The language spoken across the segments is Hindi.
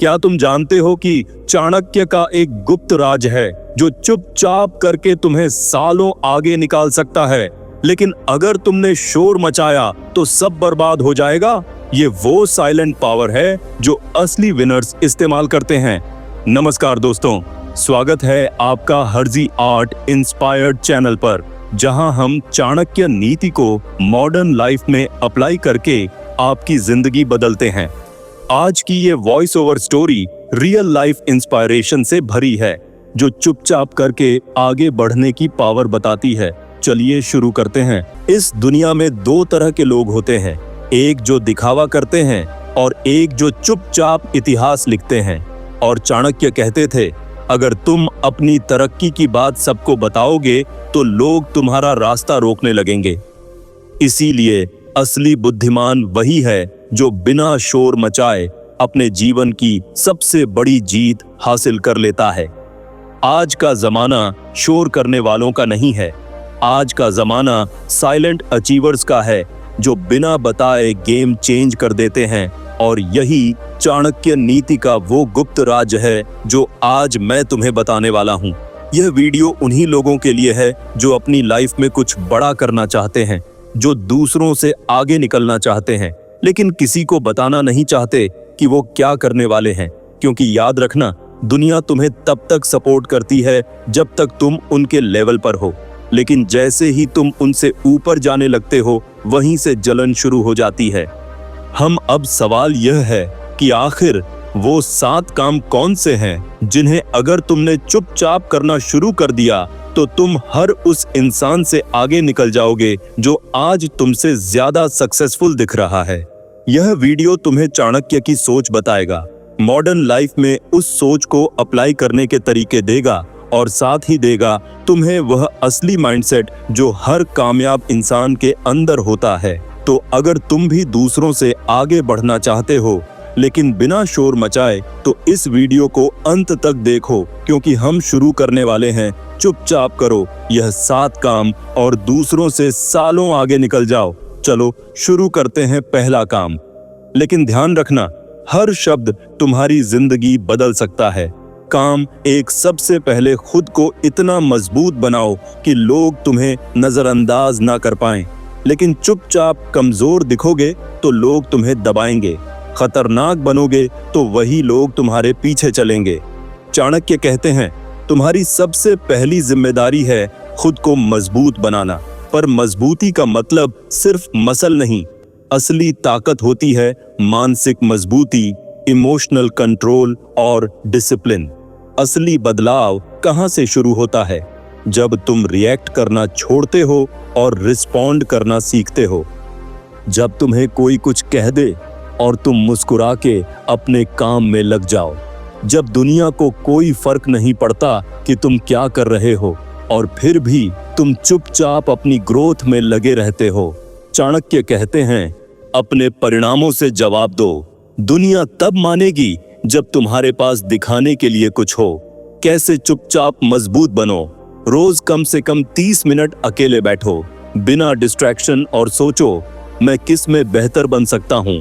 क्या तुम जानते हो कि चाणक्य का एक गुप्त राज है जो चुपचाप करके तुम्हें सालों आगे निकाल सकता है, लेकिन अगर तुमने शोर मचाया तो सब बर्बाद हो जाएगा। ये वो साइलेंट पावर है जो असली विनर्स इस्तेमाल करते हैं। नमस्कार दोस्तों, स्वागत है आपका हर्जी आर्ट इंस्पायर्ड चैनल पर, जहां हम चाणक्य नीति को मॉडर्न लाइफ में अप्लाई करके आपकी जिंदगी बदलते हैं। आज की ये voice over story real life inspiration से भरी है, जो चुपचाप करके आगे बढ़ने की पावर बताती है। चलिए शुरू करते हैं। इस दुनिया में दो तरह के लोग होते हैं, एक जो दिखावा करते हैं और एक जो चुपचाप इतिहास लिखते हैं। और चाणक्य कहते थे, अगर तुम अपनी तरक्की की बात सबको बताओगे तो लोग तुम्हारा रास्ता रोकने लगेंगे। इसीलिए असली बुद्धिमान वही है जो बिना शोर मचाए अपने जीवन की सबसे बड़ी जीत हासिल कर लेता है। आज का जमाना शोर करने वालों का नहीं है, आज का जमाना साइलेंट अचीवर्स का है, जो बिना बताए गेम चेंज कर देते हैं। और यही चाणक्य नीति का वो गुप्त राज है जो आज मैं तुम्हें बताने वाला हूं। यह वीडियो उन्हीं लोगों के लिए है जो अपनी लाइफ में कुछ बड़ा करना चाहते हैं, जो दूसरों से आगे निकलना चाहते हैं, लेकिन किसी को बताना नहीं चाहते कि वो क्या करने वाले हैं। क्योंकि याद रखना, दुनिया तुम्हें तब तक सपोर्ट करती है जब तक तुम उनके लेवल पर हो, लेकिन जैसे ही तुम उनसे ऊपर जाने लगते हो, वहीं से जलन शुरू हो जाती है। हम अब सवाल यह है कि आखिर वो 7 काम कौन से हैं जिन्हें अगर तुमने चुपचाप करना शुरू कर दिया तो तुम हर उस इंसान से आगे निकल जाओगे जो आज तुमसे ज्यादा सक्सेसफुल दिख रहा है। यह वीडियो तुम्हें चाणक्य की सोच बताएगा, मॉडर्न लाइफ में उस सोच को अप्लाई करने के तरीके देगा और साथ ही देगा तुम्हें वह असली माइंडसेट जो हर कामयाब इंसान के अंदर होता है। तो अगर तुम भी दूसरों से आगे बढ़ना चाहते हो लेकिन बिना शोर मचाए, तो इस वीडियो को अंत तक देखो, क्योंकि हम शुरू करने वाले हैं चुपचाप करो यह 7 काम और दूसरों से सालों आगे निकल जाओ। चलो शुरू करते हैं पहला काम। लेकिन ध्यान रखना, हर शब्द तुम्हारी जिंदगी बदल सकता है। काम एक, सबसे पहले खुद को इतना मजबूत बनाओ कि लोग तुम्हें नजरअंदाज ना कर पाएं। लेकिन चुपचाप कमजोर दिखोगे तो लोग तुम्हें दबाएंगे, खतरनाक बनोगे तो वही लोग तुम्हारे पीछे चलेंगे। चाणक्य कहते हैं, तुम्हारी सबसे पहली जिम्मेदारी है खुद को मजबूत बनाना। पर मजबूती का मतलब सिर्फ मसल नहीं, असली ताकत होती है मानसिक मजबूती, इमोशनल कंट्रोल और डिसिप्लिन। असली बदलाव कहां से शुरू होता है? जब तुम रिएक्ट करना छोड़ते हो और रिस्पॉन्ड करना सीखते हो। जब तुम्हें कोई कुछ कह दे और तुम मुस्कुरा के अपने काम में लग जाओ। जब दुनिया को कोई फर्क नहीं पड़ता कि तुम क्या कर रहे हो और फिर भी तुम चुपचाप अपनी ग्रोथ में लगे रहते हो। चाणक्य कहते हैं, अपने परिणामों से जवाब दो। दुनिया तब मानेगी जब तुम्हारे पास दिखाने के लिए कुछ हो। कैसे चुपचाप मजबूत बनो? रोज कम से कम 30 मिनट अकेले बैठो, बिना डिस्ट्रैक्शन, और सोचो, मैं किस में बेहतर बन सकता हूँ।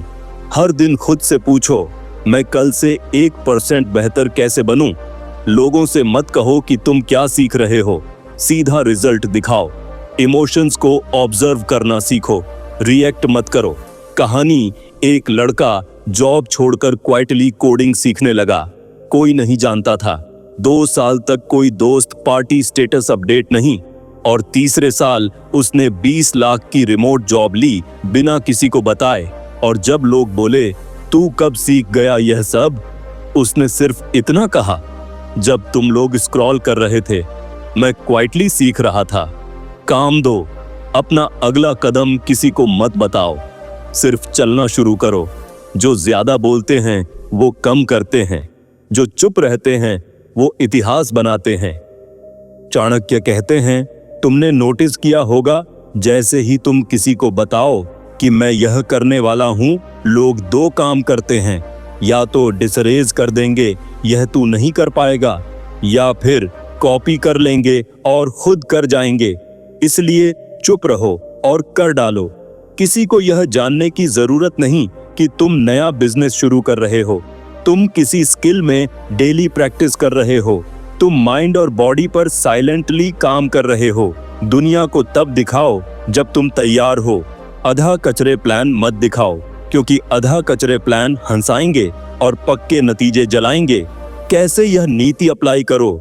हर दिन खुद से पूछो, मैं कल से 1% बेहतर कैसे बनूं? लोगों से मत कहो कि तुम क्या सीख रहे हो, सीधा रिजल्ट दिखाओ। इमोशंस को ऑब्जर्व करना सीखो, रिएक्ट मत करो। कहानी, एक लड़का जॉब छोड़कर क्वाइटली कोडिंग सीखने लगा। कोई नहीं जानता था। 2 साल तक कोई दोस्त पार्टी स्टेटस अपडेट नहीं, और तीसरे साल उसने 20 लाख की रिमोट जॉब ली बिना किसी को बताए। और जब लोग बोले, तू कब सीख गया यह सब? उसने सिर्फ इतना कहा, जब तुम लोग स्क्रॉल कर रहे थे, मैं क्वाइटली सीख रहा था। काम दो, अपना अगला कदम किसी को मत बताओ, सिर्फ चलना शुरू करो। जो ज्यादा बोलते हैं वो कम करते हैं, जो चुप रहते हैं वो इतिहास बनाते हैं। चाणक्य कहते हैं, तुमने नोटिस किया होगा, जैसे ही तुम किसी को बताओ कि मैं यह करने वाला हूं, लोग 2 काम करते हैं, या तो डिसरेज कर देंगे, यह तू नहीं कर पाएगा, या फिर कॉपी कर लेंगे और खुद कर जाएंगे। इसलिए चुप रहो और कर डालो। किसी को यह जानने की जरूरत नहीं कि तुम नया बिजनेस शुरू कर रहे हो, तुम किसी स्किल में डेली प्रैक्टिस कर रहे हो, तुम माइंड और बॉडी पर साइलेंटली काम कर रहे हो। दुनिया को तब दिखाओ जब तुम तैयार हो। आधा कचरे प्लान मत दिखाओ, क्योंकि आधा कचरे प्लान हंसाएंगे और पक्के नतीजे जलाएंगे। कैसे यह नीति अप्लाई करो?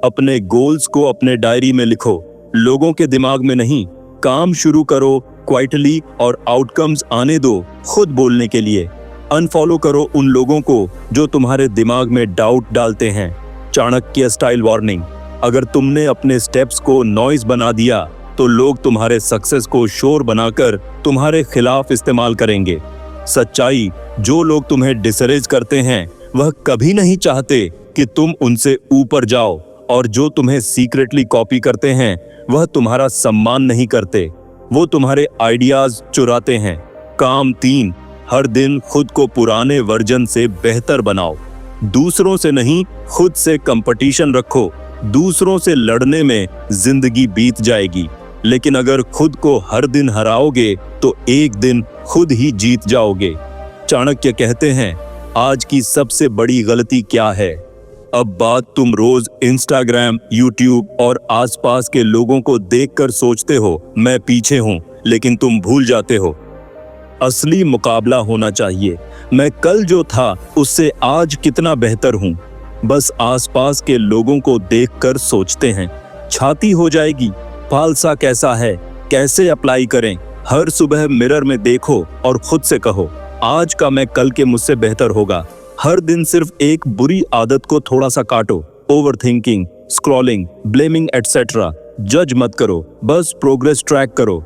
अपने गोल्स को अपने डायरी में लिखो, लोगों के दिमाग में नहीं। काम शुरू करो क्वाइटली और आउटकम्स आने दो खुद बोलने के लिए। अनफॉलो करो उन लोगों को जो तुम्हारे दिमाग में डाउट डालते हैं। चाणक्य स्टाइल वार्निंग: अगर तुमने अपने स्टेप्स को नॉइज बना दिया तो लोग तुम्हारे सक्सेस को शोर बनाकर तुम्हारे खिलाफ इस्तेमाल करेंगे। सच्चाई: जो लोग तुम्हें डिसकरेज करते हैं वह कभी नहीं चाहते कि तुम उनसे ऊपर जाओ, और जो तुम्हें सीक्रेटली कॉपी करते हैं वह तुम्हारा सम्मान नहीं करते, वो तुम्हारे आइडियाज चुराते हैं। काम 3: हर दिन खुद को पुराने वर्जन से बेहतर बनाओ। दूसरों से नहीं, खुद से कंपटीशन रखो। दूसरों से लड़ने में जिंदगी बीत जाएगी, लेकिन अगर खुद को हर दिन हराओगे तो एक दिन खुद ही जीत जाओगे। चाणक्य कहते हैं, आज की सबसे बड़ी गलती क्या है? अब बात तुम रोज इंस्टाग्राम, यूट्यूब और आसपास के लोगों को देखकर सोचते हो मैं पीछे हूं, लेकिन तुम भूल जाते हो असली मुकाबला होना चाहिए। मैं कल जो था उससे आज कितना बेहतर हूं। बस आसपास के लोगों को देखकर सोचते हैं छाती हो जाएगी, फालसा कैसा है, कैसे अप्लाई करें। हर सुबह मिरर में देखो और खुद से कहो, आज का मैं कल के मुझसे बेहतर होगा। हर दिन सिर्फ एक बुरी आदत को थोड़ा सा काटो। Overthinking, scrolling, blaming etcetera. जज मत करो, बस प्रोग्रेस ट्रैक करो।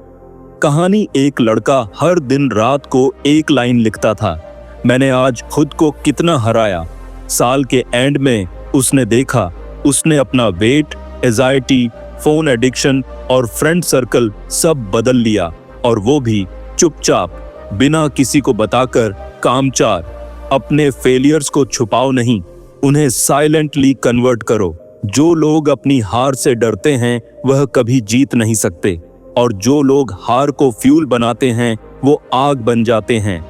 कहानी: एक लड़का हर दिन रात को एक लाइन लिखता था, मैंने आज खुद को कितना हराया। साल के एंड में उसने देखा, उसने अपना वेट, एंजाइटी, फोन एडिक्शन और फ्रेंड सर्कल सब बदल लिया, और वो भी चुपचाप, बिना किसी को बताकर। काम 4: अपने फेलियर्स को छुपाओ नहीं, उन्हें साइलेंटली कन्वर्ट करो। जो लोग अपनी हार से डरते हैं वह कभी जीत नहीं सकते, और जो लोग हार को फ्यूल बनाते हैं वो आग बन जाते हैं।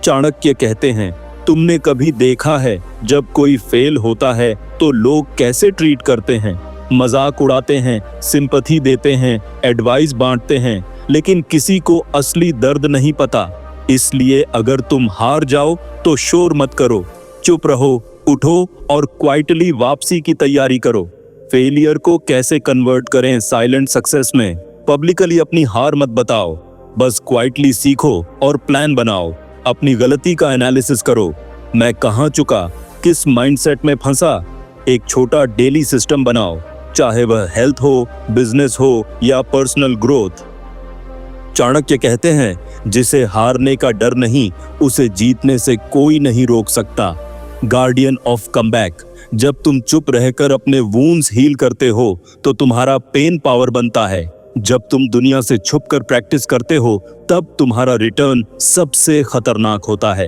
चाणक्य कहते हैं, तुमने कभी देखा है जब कोई फेल होता है तो लोग कैसे ट्रीट करते हैं? मजाक उड़ाते हैं, सिंपैथी देते हैं, एडवाइस बांटते हैं, लेकिन किसी को असली दर्द नहीं पता। इसलिए अगर तुम हार जाओ तो शोर मत करो, चुप रहो, उठो और क्वाइटली वापसी की तैयारी करो। फेलियर को कैसे कन्वर्ट करें साइलेंट सक्सेस में? पब्लिकली अपनी हार मत बताओ, बस क्वाइटली सीखो और प्लान बनाओ। अपनी गलती का एनालिसिस करो, मैं कहां चुका, किस माइंडसेट में फंसा। एक छोटा डेली सिस्टम बनाओ, चाहे वह हेल्थ हो, बिजनेस हो या पर्सनल ग्रोथ। चाणक्य कहते हैं, जिसे हारने का डर नहीं, उसे जीतने से कोई नहीं रोक सकता। गार्डियन ऑफ कमबैक: जब तुम चुप रहकर अपने वूंड्स हील करते हो तो तुम्हारा पेन पावर बनता है। जब तुम दुनिया से छुपकर प्रैक्टिस करते हो तब तुम्हारा रिटर्न सबसे खतरनाक होता है।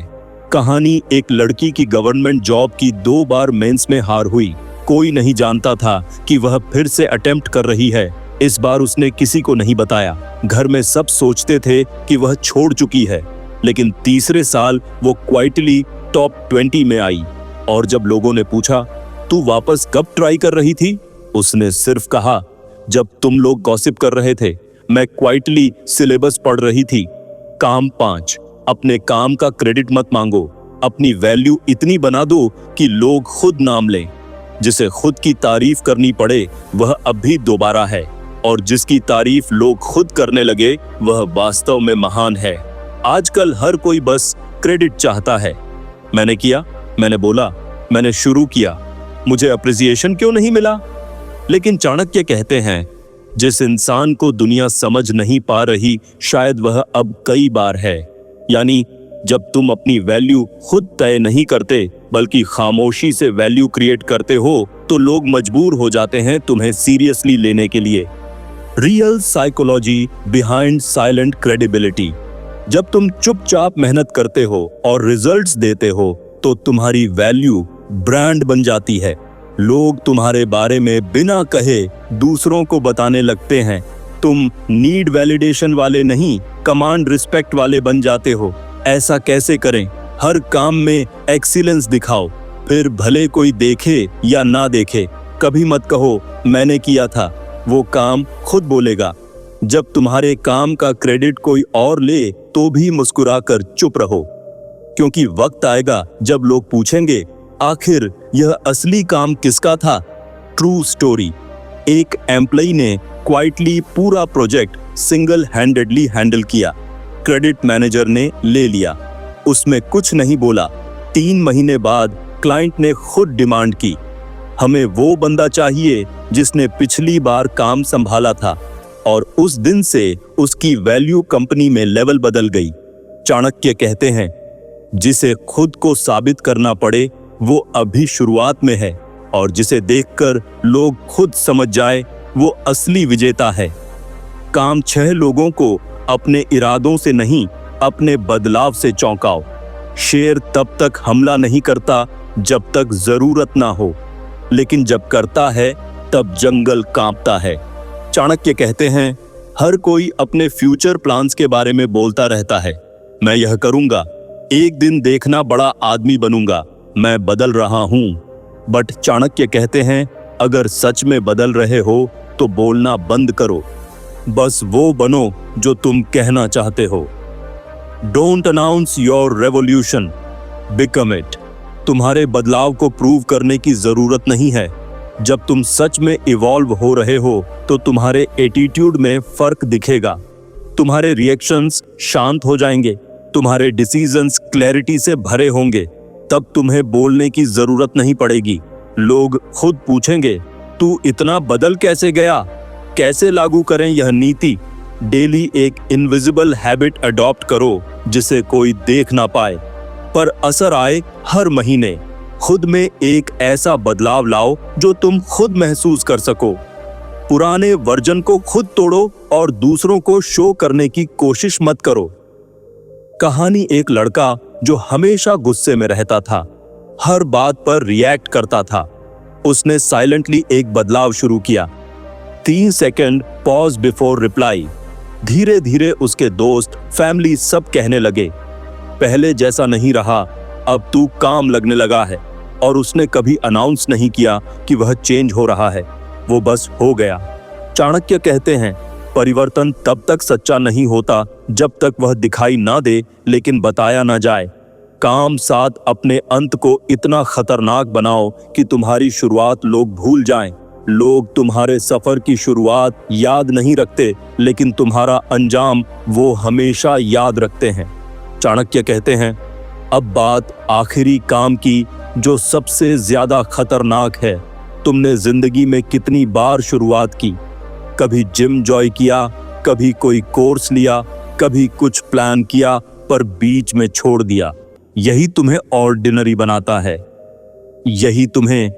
कहानी: एक लड़की की गवर्नमेंट जॉब की 2 बार मेंस में हार हुई। कोई नहीं जानता था कि वह फिर से अटेम्प्ट कर रही है। इस बार उसने किसी को नहीं बताया। घर में सब सोचते थे कि वह छोड़ चुकी है, लेकिन तीसरे साल वो क्वाइटली टॉप 20 में आई। और जब लोगों ने पूछा, तू वापस कब ट्राई कर रही थी? उसने सिर्फ कहा, जब तुम लोग गॉसिप कर रहे थे, मैं क्वाइटली सिलेबस पढ़ रही थी। काम 5: अपने काम का क्रेडिट मत मांगो, अपनी वैल्यू इतनी बना दो कि लोग खुद नाम लें। जिसे खुद की तारीफ करनी पड़े वह अब भी दोबारा है, और जिसकी तारीफ लोग खुद करने लगे वह वास्तव में महान है। आजकल हर कोई बस क्रेडिट चाहता है। मैंने किया, मैंने बोला, मैंने शुरू किया, मुझे अप्रिसिएशन क्यों नहीं मिला? लेकिन चाणक्य कहते हैं, जिस इंसान को दुनिया समझ नहीं पा रही शायद वह अब कई बार है। यानी जब तुम अपनी वैल्यू खुद तय नहीं करते बल्कि खामोशी से वैल्यू क्रिएट करते हो तो लोग मजबूर हो जाते हैं तुम्हें सीरियसली लेने के लिए। Real psychology behind silent credibility: जब तुम चुपचाप मेहनत करते हो और रिजल्ट्स देते हो तो तुम्हारी वैल्यू ब्रांड बन जाती है। लोग तुम्हारे बारे में बिना कहे दूसरों को बताने लगते हैं। तुम नीड वैलिडेशन वाले नहीं, कमांड रिस्पेक्ट वाले बन जाते हो। ऐसा कैसे करें? हर काम में एक्सीलेंस दिखाओ, फिर भले कोई देखे या ना देखे, कभी मत कहो मैंने किया था, वो काम खुद बोलेगा। जब तुम्हारे काम का क्रेडिट कोई और ले तो भी मुस्कुराकर चुप रहो, क्योंकि वक्त आएगा जब लोग पूछेंगे आखिर यह असली काम किसका था। True story. एक एम्प्लॉई ने क्वाइटली पूरा प्रोजेक्ट सिंगल हैंडेडली हैंडल किया। क्रेडिट मैनेजर ने ले लिया, उसमें कुछ नहीं बोला। 3 महीने बाद क्लाइंट ने खुद डिमांड की, हमें वो बंदा चाहिए जिसने पिछली बार काम संभाला था। और उस दिन से उसकी वैल्यू कंपनी में लेवल बदल गई। चाणक्य कहते हैं, जिसे खुद को साबित करना पड़े वो अभी शुरुआत में है, और जिसे देखकर लोग खुद समझ जाए वो असली विजेता है। काम 6 लोगों को अपने इरादों से नहीं, अपने बदलाव से चौंकाओ। शेर तब तक हमला नहीं करता जब तक जरूरत ना हो, लेकिन जब करता है तब जंगल कांपता है। चाणक्य कहते हैं, हर कोई अपने फ्यूचर प्लान्स के बारे में बोलता रहता है, मैं यह करूंगा, एक दिन देखना बड़ा आदमी बनूंगा, मैं बदल रहा हूं। बट चाणक्य कहते हैं, अगर सच में बदल रहे हो तो बोलना बंद करो, बस वो बनो जो तुम कहना चाहते हो। Don't announce your revolution, become it. तुम्हारे बदलाव को प्रूव करने की जरूरत नहीं है। जब तुम सच में इवॉल्व हो रहे हो तो तुम्हारे एटीट्यूड में फर्क दिखेगा, तुम्हारे रिएक्शंस शांत हो जाएंगे, तुम्हारे डिसीजंस क्लैरिटी से भरे होंगे। तब तुम्हें बोलने की जरूरत नहीं पड़ेगी। लोग खुद पूछेंगे, तू इतना बदल कैसे गया? कैसे लागू करें यह नीति? डेली एक इनविजिबल हैबिट अडॉप्ट करो जिसे कोई देख ना पाए, पर असर आए हर महीने। खुद में एक ऐसा बदलाव लाओ जो तुम खुद महसूस कर सको। पुराने वर्जन को खुद तोड़ो और दूसरों को शो करने की कोशिश मत करो। कहानी एक लड़का जो हमेशा गुस्से में रहता था, हर बात पर रिएक्ट करता था। उसने साइलेंटली एक बदलाव शुरू किया, 3 सेकंड पॉज बिफोर रिप्लाई। धीरे धीरे उसके दोस्त, फैमिली सब कहने लगे, पहले जैसा नहीं रहा, अब तू काम लगने लगा है। और उसने कभी अनाउंस नहीं किया कि वह चेंज हो रहा है, वो बस हो गया। चाणक्य कहते हैं, परिवर्तन तब तक सच्चा नहीं होता जब तक वह दिखाई ना दे लेकिन बताया ना जाए। काम साथ अपने अंत को इतना खतरनाक बनाओ कि तुम्हारी शुरुआत लोग भूल जाएं। लोग तुम्हारे सफर की शुरुआत याद नहीं रखते, लेकिन तुम्हारा अंजाम वो हमेशा याद रखते हैं। चाणक्य कहते हैं, अब बात आखिरी काम की जो सबसे ज्यादा खतरनाक है। तुमने जिंदगी में कितनी बार शुरुआत की? कभी जिम जॉय किया, कभी कोई कोर्स लिया, कभी कुछ प्लान किया पर बीच में छोड़ दिया। यही तुम्हें ऑर्डिनरी बनाता है। यही तुम्हें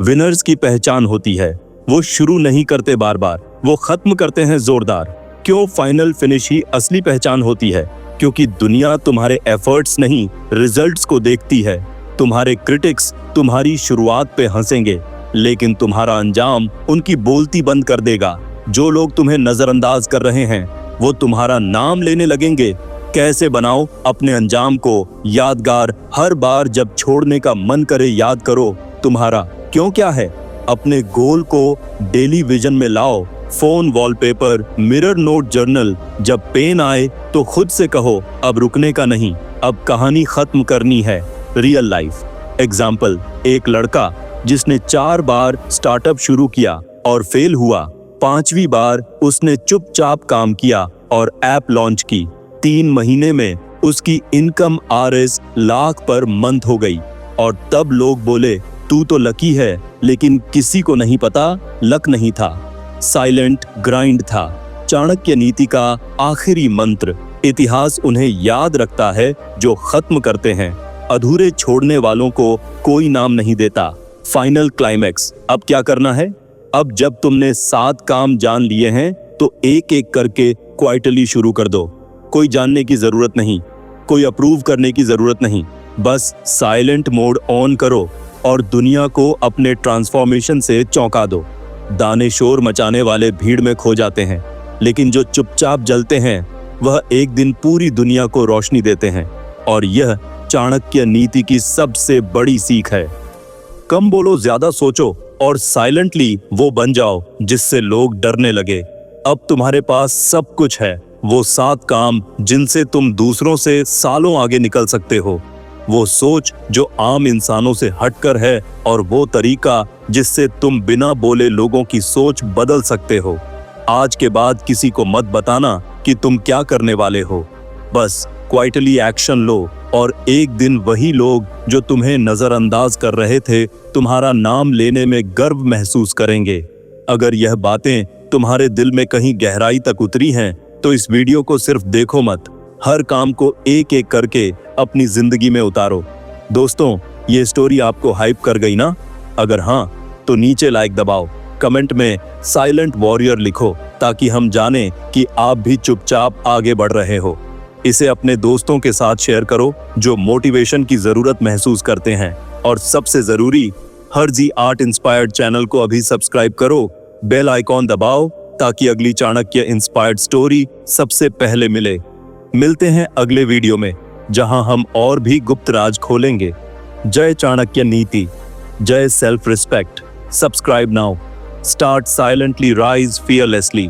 विनर्स की पहचान होती है। वो शुरू नहीं करते बार बार, वो खत्म करते हैं जोरदार। क्यों फाइनल फिनिश ही असली पहचान होती है? क्योंकि दुनिया तुम्हारे एफर्ट्स नहीं, रिजल्ट्स को देखती है। तुम्हारे क्रिटिक्स तुम्हारी शुरुआत पे हंसेंगे, लेकिन तुम्हारा अंजाम उनकी बोलती बंद कर देगा। जो लोग तुम्हें नजरअंदाज कर रहे हैं वो तुम्हारा नाम लेने लगेंगे। कैसे बनाओ अपने अंजाम को यादगार? हर बार जब छोड़ने का मन करे याद करो तुम्हारा क्यों क्या है। अपने गोल को डेली विजन में लाओ। Phone wallpaper, mirror note, journal. जब पेन आए तो खुद से कहो, अब रुकने का नहीं, अब कहानी खत्म करनी है। रियल लाइफ एग्जाम्पल, एक लड़का जिसने 4 बार स्टार्टअप शुरू किया और फेल हुआ। 5वीं बार उसने चुपचाप काम किया और ऐप लॉन्च की। 3 महीने में उसकी income RS lakh per month हो गई। और तब लोग बोले, तू तो लकी है, लेकिन किसी को नहीं पता लक नहीं था, साइलेंट ग्राइंड था। चाणक्य नीति का आखिरी मंत्र, इतिहास उन्हें याद रखता है जो खत्म करते हैं। अधूरे छोड़ने वालों को कोई नाम नहीं देता। फाइनल क्लाइमैक्स, अब क्या करना है? अब जब तुमने 7 काम जान लिए हैं तो एक एक करके क्वाइटली शुरू कर दो। कोई जानने की जरूरत नहीं, कोई अप्रूव करने की जरूरत नहीं, बस साइलेंट मोड ऑन करो और दुनिया को अपने ट्रांसफॉर्मेशन से चौंका दो। दाने शोर मचाने वाले भीड़ में खो जाते हैं, लेकिन जो चुपचाप जलते हैं वह एक दिन पूरी दुनिया को रोशनी देते हैं। और यह चाणक्य नीति की सबसे बड़ी सीख है। कम बोलो, ज्यादा सोचो और साइलेंटली वो बन जाओ जिससे लोग डरने लगे। अब तुम्हारे पास सब कुछ है, वो 7 काम जिनसे तुम दूसरों से सालों आगे निकल सकते हो, वो सोच जो आम इंसानों से हटकर है, और वो तरीका जिससे तुम बिना बोले लोगों की सोच बदल सकते हो। आज के बाद किसी को मत बताना कि तुम क्या करने वाले हो, बस क्वाइटली एक्शन लो और एक दिन वही लोग जो तुम्हें नजरअंदाज कर रहे थे तुम्हारा नाम लेने में गर्व महसूस करेंगे। अगर यह बातें तुम्हारे दिल में कहीं गहराई तक उतरी हैं तो इस वीडियो को सिर्फ देखो मत, हर काम को एक एक करके अपनी जिंदगी में उतारो। दोस्तों, ये स्टोरी आपको हाइप कर गई ना? अगर हाँ तो नीचे लाइक दबाओ, कमेंट में साइलेंट वॉरियर लिखो ताकि हम जानें कि आप भी चुपचाप आगे बढ़ रहे हो। इसे अपने दोस्तों के साथ शेयर करो जो मोटिवेशन की जरूरत महसूस करते हैं, और सबसे जरूरी, हर्जी आर्ट इंस्पायर्ड चैनल को अभी सब्सक्राइब करो, बेल आइकॉन दबाओ ताकि अगली चाणक्य इंस्पायर्ड स्टोरी सबसे पहले मिले। मिलते हैं अगले वीडियो में जहां हम और भी गुप्त राज खोलेंगे। जय चाणक्य नीति, जय self respect. Subscribe now, start silently, rise fearlessly.